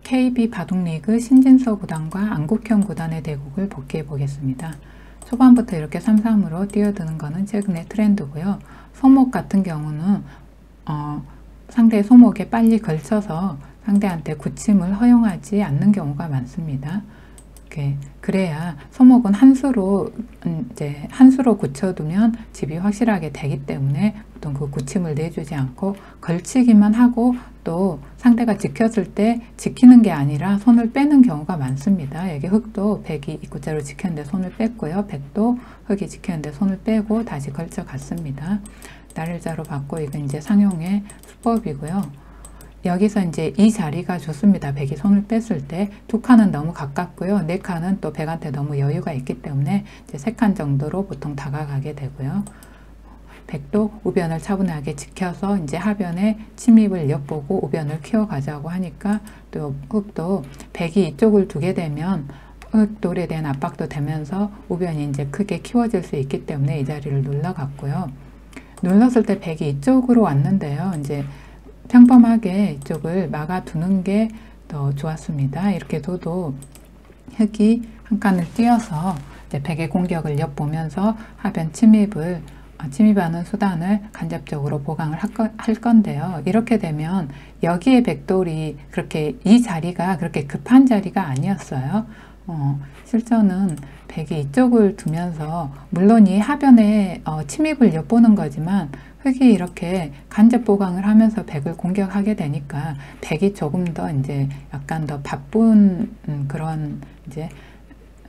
KB 바둑리그 신진서 구단과 안국현 구단의 대국을 복귀해 보겠습니다. 초반부터 이렇게 3-3으로 뛰어드는 것은 최근의 트렌드고요. 소목 같은 경우는 상대의 소목에 빨리 걸쳐서 상대한테 굳힘을 허용하지 않는 경우가 많습니다. 그래야 소목은 한 수로 굳혀두면 집이 확실하게 되기 때문에 보통 그 굳힘을 내주지 않고 걸치기만 하고 또 상대가 지켰을 때 지키는 게 아니라 손을 빼는 경우가 많습니다. 여기 흑도 백이 입구자로 지켰는데 손을 뺐고요. 백도 흑이 지켰는데 손을 빼고 다시 걸쳐 갔습니다. 날일자로 받고 이건 이제 상용의 수법이고요. 여기서 이제 이 자리가 좋습니다. 백이 손을 뺐을 때 두 칸은 너무 가깝고요. 네 칸은 또 백한테 너무 여유가 있기 때문에 이제 세 칸 정도로 보통 다가가게 되고요. 백도 우변을 차분하게 지켜서 이제 하변에 침입을 엿보고 우변을 키워가자고 하니까 또 흑도 백이 이쪽을 두게 되면 흑돌에 대한 압박도 되면서 우변이 이제 크게 키워질 수 있기 때문에 이 자리를 눌러갔고요. 눌렀을 때 백이 이쪽으로 왔는데요. 이제 평범하게 이쪽을 막아두는 게 더 좋았습니다. 이렇게 둬도 흑이 한 칸을 띄어서 이제 백의 공격을 엿보면서 하변 침입하는 수단을 간접적으로 보강을 할 건데요. 이렇게 되면 여기에 백돌이 이 자리가 그렇게 급한 자리가 아니었어요. 실전은 백이 이쪽을 두면서 물론 이 하변에 침입을 엿보는 거지만 흑이 이렇게 간접 보강을 하면서 백을 공격하게 되니까 백이 조금 더 이제 약간 더 바쁜 그런 이제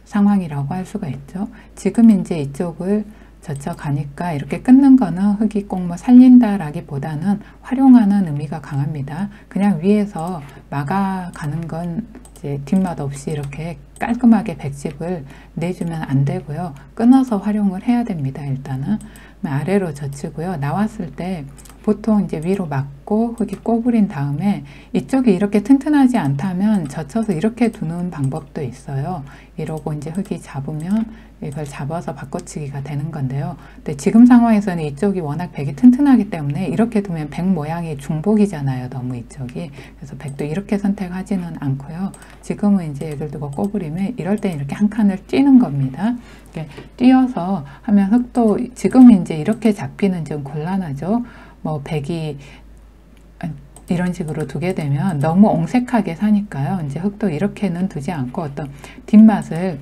상황이라고 할 수가 있죠. 지금 이제 이쪽을 젖혀가니까 이렇게 끊는 거는 흑이 꼭 뭐 살린다라기보다는 활용하는 의미가 강합니다. 그냥 위에서 막아가는 건 이제 뒷맛 없이 이렇게 깔끔하게 백집을 내주면 안 되고요. 끊어서 활용을 해야 됩니다. 일단은 아래로 젖히고요. 나왔을 때 보통 이제 위로 막고 흑이 꼬부린 다음에 이쪽이 이렇게 튼튼하지 않다면 젖혀서 이렇게 두는 방법도 있어요. 이러고 이제 흑이 잡으면 이걸 잡아서 바꿔치기가 되는 건데요. 근데 지금 상황에서는 이쪽이 워낙 백이 튼튼하기 때문에 이렇게 두면 백 모양이 중복이잖아요. 너무 이쪽이. 그래서 백도 이렇게 선택하지는 않고요. 지금은 이제 예를 들고 꼬부리면 이럴 때 이렇게 한 칸을 띄는 겁니다. 이렇게 띄어서 하면 흑도 지금 이제 이렇게 잡기는 좀 곤란하죠. 뭐 백이 이런 식으로 두게 되면 너무 옹색하게 사니까요. 이제 흑도 이렇게는 두지 않고 어떤 뒷맛을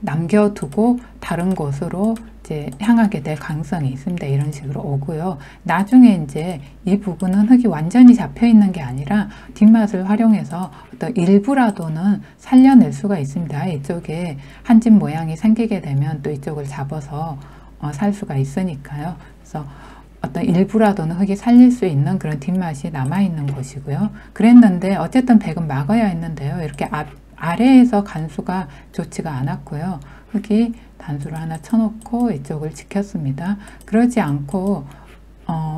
남겨두고 다른 곳으로 이제 향하게 될 가능성이 있습니다. 이런 식으로 오고요. 나중에 이제 이 부분은 흑이 완전히 잡혀 있는 게 아니라 뒷맛을 활용해서 어떤 일부라도는 살려낼 수가 있습니다. 이쪽에 한 집 모양이 생기게 되면 또 이쪽을 잡아서 살 수가 있으니까요. 그래서 어떤 일부라도는 흑이 살릴 수 있는 그런 뒷맛이 남아있는 곳이고요. 그랬는데 어쨌든 백은 막아야 했는데요. 이렇게 아래에서 간수가 좋지가 않았고요. 흑이 단수를 하나 쳐놓고 이쪽을 지켰습니다. 그러지 않고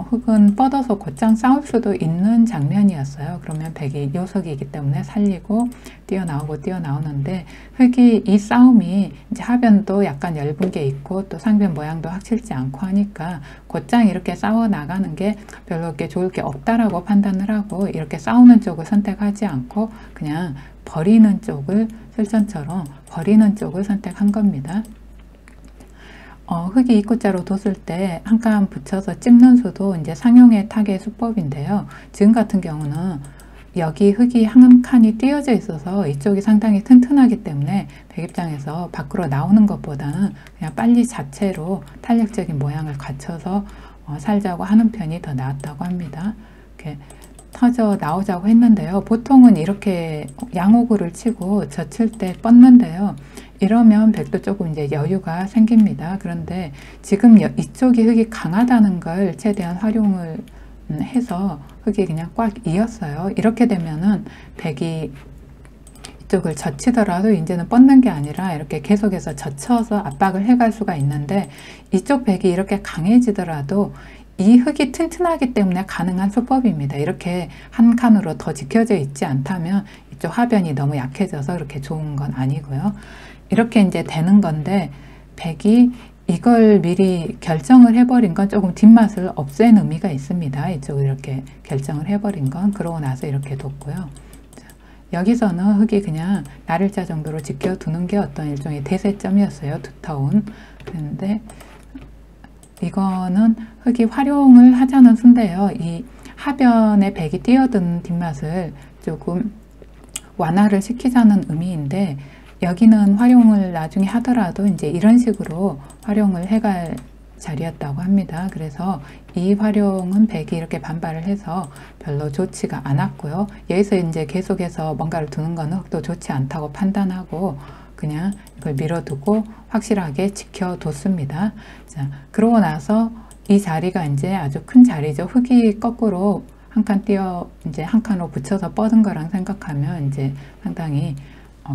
흑은 뻗어서 곧장 싸울 수도 있는 장면이었어요. 그러면 백이 요석이기 때문에 살리고 뛰어나오는데 흑이 이 싸움이 이제 하변도 약간 엷은 게 있고 또 상변 모양도 확실치 않고 하니까 곧장 이렇게 싸워 나가는 게 별로 이렇게 좋을 게 없다라고 판단을 하고 이렇게 싸우는 쪽을 선택하지 않고 그냥 버리는 쪽을 실전처럼 버리는 쪽을 선택한 겁니다. 흑이 입구자로 뒀을 때 한 칸 붙여서 찝는 수도 이제 상용의 타겟 수법인데요. 지금 같은 경우는 여기 흑이 한 칸이 띄어져 있어서 이쪽이 상당히 튼튼하기 때문에 백 입장에서 밖으로 나오는 것보다는 그냥 빨리 자체로 탄력적인 모양을 갖춰서 살자고 하는 편이 더 나았다고 합니다. 이렇게 터져 나오자고 했는데요. 보통은 이렇게 양호구를 치고 젖힐 때 뻗는데요. 이러면 백도 조금 이제 여유가 생깁니다. 그런데 지금 이쪽이 흑이 강하다는 걸 최대한 활용을 해서 흑이 그냥 꽉 이었어요. 이렇게 되면은 백이 이쪽을 젖히더라도 이제는 뻗는 게 아니라 이렇게 계속해서 젖혀서 압박을 해갈 수가 있는데 이쪽 백이 이렇게 강해지더라도 이 흑이 튼튼하기 때문에 가능한 수법입니다. 이렇게 한 칸으로 더 지켜져 있지 않다면 이쪽 하변이 너무 약해져서 그렇게 좋은 건 아니고요. 이렇게 이제 되는 건데 백이 이걸 미리 결정을 해버린 건 조금 뒷맛을 없앤 의미가 있습니다. 이쪽을 이렇게 결정을 해버린 건 그러고 나서 이렇게 뒀고요. 여기서는 흙이 그냥 나를자 정도로 지켜두는 게 어떤 일종의 대세점이었어요. 두터운. 그런데 이거는 흙이 활용을 하자는 수인데요. 이 하변에 백이 뛰어드는 뒷맛을 조금 완화를 시키자는 의미인데, 여기는 활용을 나중에 하더라도 이제 이런 식으로 활용을 해갈 자리였다고 합니다. 그래서 이 활용은 백이 이렇게 반발을 해서 별로 좋지가 않았고요. 여기서 이제 계속해서 뭔가를 두는 거는 흙도 좋지 않다고 판단하고 그냥 이걸 밀어두고 확실하게 지켜뒀습니다. 자, 그러고 나서 이 자리가 이제 아주 큰 자리죠. 흙이 거꾸로 한 칸 이제 한 칸으로 붙여서 뻗은 거랑 생각하면 이제 상당히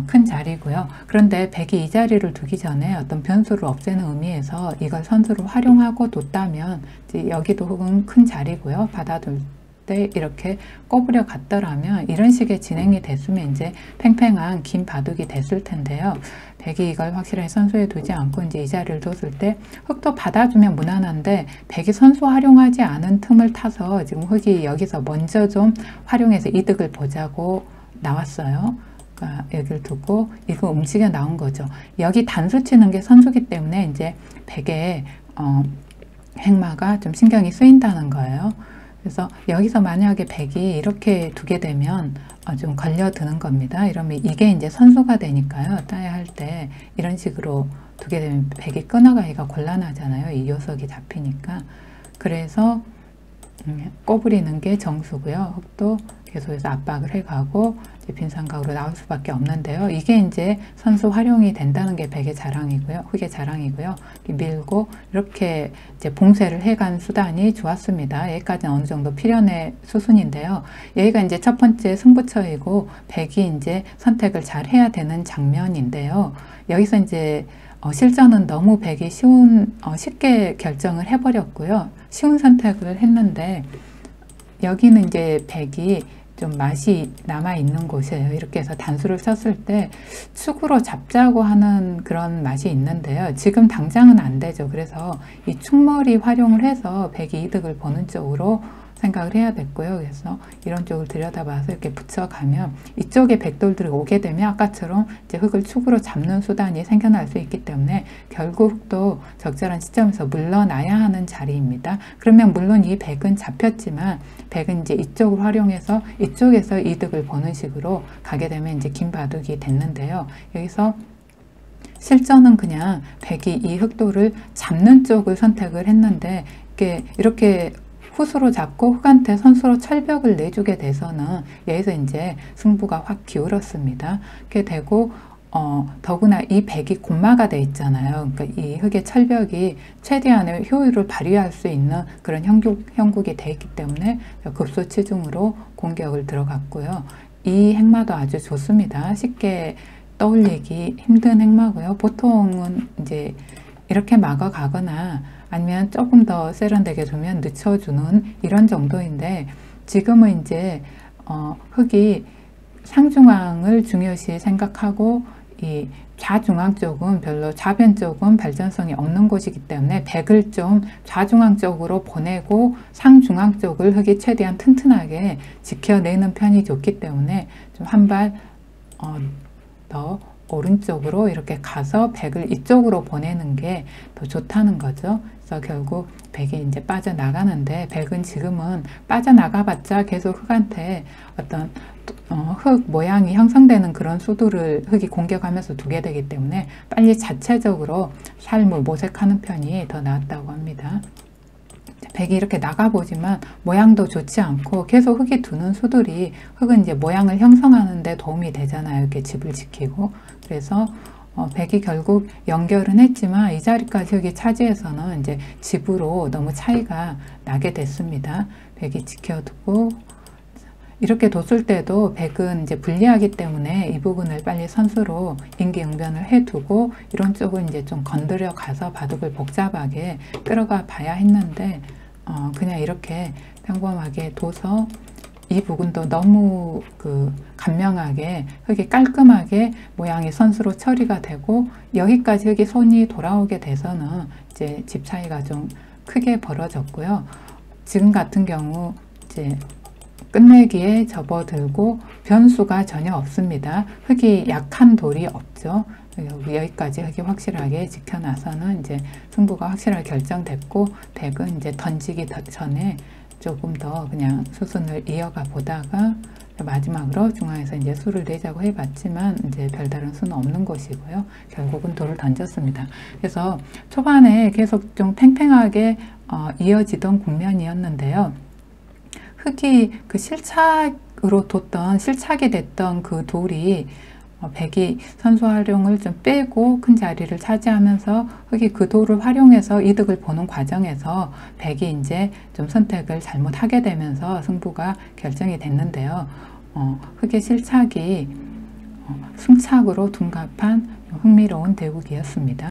큰 자리고요. 그런데 백이 이 자리를 두기 전에 어떤 변수를 없애는 의미에서 이걸 선수로 활용하고 뒀다면 이제 여기도 흙은 큰 자리고요. 받아둘 때 이렇게 꼬부려 갔더라면 이런 식의 진행이 됐으면 이제 팽팽한 긴 바둑이 됐을 텐데요. 백이 이걸 확실하게 선수에 두지 않고 이제 이 자리를 뒀을 때 흙도 받아주면 무난한데 백이 선수 활용하지 않은 틈을 타서 지금 흙이 여기서 먼저 좀 활용해서 이득을 보자고 나왔어요. 그러니까 여기를 두고 이거 움직여 나온 거죠. 여기 단수 치는 게 선수기 때문에 이제 백의 행마가 좀 신경이 쓰인다는 거예요. 그래서 여기서 만약에 백이 이렇게 두게 되면 좀 걸려드는 겁니다. 이러면 이게 이제 선수가 되니까요. 따야 할 때 이런 식으로 두게 되면 백이 끊어가기가 곤란하잖아요. 이 요석이 잡히니까. 그래서 꼬부리는 게 정수고요. 흙도 계속해서 압박을 해가고 이제 빈삼각으로 나올 수밖에 없는데요. 이게 이제 선수 활용이 된다는 게 백의 자랑이고요. 흙의 자랑이고요. 밀고 이렇게 이제 봉쇄를 해간 수단이 좋았습니다. 여기까지는 어느 정도 필연의 수순인데요. 여기가 이제 첫 번째 승부처이고 백이 이제 선택을 잘 해야 되는 장면인데요. 여기서 이제 실전은 너무 백이 쉽게 결정을 해버렸고요. 쉬운 선택을 했는데 여기는 이제 백이 좀 맛이 남아있는 곳이에요. 이렇게 해서 단수를 썼을 때 축으로 잡자고 하는 그런 맛이 있는데요. 지금 당장은 안 되죠. 그래서 이 축머리 활용을 해서 백이 이득을 보는 쪽으로 생각을 해야 됐고요. 그래서 이런 쪽을 들여다봐서 이렇게 붙여가면 이쪽에 백돌들이 오게 되면 아까처럼 이제 흙을 축으로 잡는 수단이 생겨날 수 있기 때문에 결국 흙도 적절한 시점에서 물러나야 하는 자리입니다. 그러면 물론 이 백은 잡혔지만 백은 이제 이쪽을 활용해서 이쪽에서 이득을 보는 식으로 가게 되면 이제 긴 바둑이 됐는데요. 여기서 실전은 그냥 백이 이 흙도를 잡는 쪽을 선택을 했는데 이렇게 후수로 잡고 흙한테 선수로 철벽을 내주게 돼서는 여기서 이제 승부가 확 기울었습니다. 그렇게 되고 더구나 이 백이 곤마가 돼 있잖아요. 그러니까 이 흙의 철벽이 최대한의 효율을 발휘할 수 있는 그런 형국이 돼 있기 때문에 급소치중으로 공격을 들어갔고요. 이 행마도 아주 좋습니다. 쉽게 떠올리기 힘든 행마고요. 보통은 이제 이렇게 막아 가거나 아니면 조금 더 세련되게 두면 늦춰주는 이런 정도인데 지금은 이제 흙이 상중앙을 중요시 생각하고 이 좌중앙 쪽은 별로 좌변 쪽은 발전성이 없는 곳이기 때문에 백을 좀 좌중앙 쪽으로 보내고 상중앙 쪽을 흙이 최대한 튼튼하게 지켜내는 편이 좋기 때문에 좀 한 발 더 오른쪽으로 이렇게 가서 백을 이쪽으로 보내는 게 더 좋다는 거죠. 그래서 결국 백이 이제 빠져나가는데 백은 지금은 빠져나가봤자 계속 흙한테 어떤 흙 모양이 형성되는 그런 수두를 흙이 공격하면서 두게 되기 때문에 빨리 자체적으로 삶을 모색하는 편이 더 낫다고 합니다. 백이 이렇게 나가보지만 모양도 좋지 않고 계속 흙이 두는 수들이 흙은 이제 모양을 형성하는 데 도움이 되잖아요. 이렇게 집을 지키고. 그래서 백이 결국 연결은 했지만 이 자리까지 흙이 차지해서는 이제 집으로 너무 차이가 나게 됐습니다. 백이 지켜두고 이렇게 뒀을 때도 백은 이제 불리하기 때문에 이 부분을 빨리 선수로 임기응변을 해두고 이런 쪽은 이제 좀 건드려 가서 바둑을 복잡하게 끌어가 봐야 했는데 그냥 이렇게 평범하게 둬서 이 부분도 너무 간명하게 흙이 깔끔하게 모양이 선수로 처리가 되고 여기까지 흙이 손이 돌아오게 돼서는 이제 집 차이가 좀 크게 벌어졌고요. 지금 같은 경우 이제 끝내기에 접어들고 변수가 전혀 없습니다. 흙이 약한 돌이 없죠. 여기까지 흙이 확실하게 지켜나서는 이제 승부가 확실하게 결정됐고, 덱은 이제 던지기 전에 조금 더 그냥 수순을 이어가 보다가 마지막으로 중앙에서 이제 수를 내자고 해봤지만 이제 별다른 수는 없는 것이고요. 결국은 돌을 던졌습니다. 그래서 초반에 계속 좀 팽팽하게 이어지던 국면이었는데요. 흙이 그 실착으로 뒀던, 실착이 됐던 그 돌이 백이 선수 활용을 좀 빼고 큰 자리를 차지하면서 흙이 그 돌을 활용해서 이득을 보는 과정에서 백이 이제 좀 선택을 잘못하게 되면서 승부가 결정이 됐는데요. 흙의 실착이 승착으로 둔갑한 흥미로운 대국이었습니다.